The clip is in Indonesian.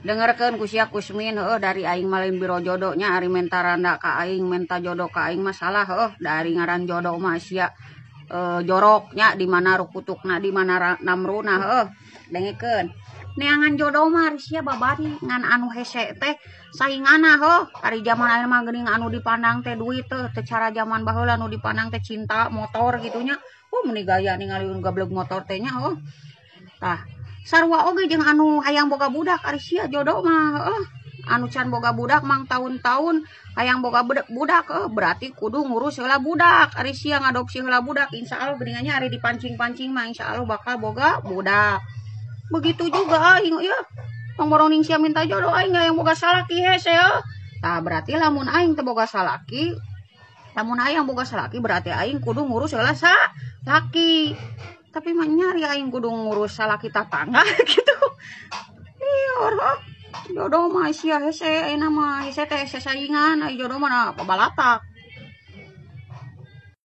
dengerkeun ku sia Kusmin dari aing malin biro jodohnya ari menta randa ka aing menta jodoh ka aing masalah dari ngaran jodoh mah sia joroknya di mana rukutukna di mana namruna dengekeun neangan jodoh mah sia babari ngan anu hese teh saingana ari zaman ayeuna mah geuning anu dipandang teh duit teh cara zaman baheula anu dipandang teh cinta motor gitunya meni gaya ningali gablek motor teh nya tah sarua oge jeung anu hayang boga budak ari sia jodoh mah anu can boga budak mang tahun-tahun hayang boga budak berarti kudu ngurus heula budak ari sia ngadopsi heula budak insyaallah geuningannya ari dipancing-pancing mah insyaallah bakal boga budak begitu juga aing ya tong borong ning sia minta jodoh aing hayang boga salaki hese tah berarti lamun aing teu boga salaki lamun hayang boga salaki berarti aing kudu ngurus heula salaki tapi mah nyari aing kudu ngurus salaki tatangga gitu. Iya jodoh mah sia hese ayeuna mah hese teh hese saingan, jodoh mah balatak.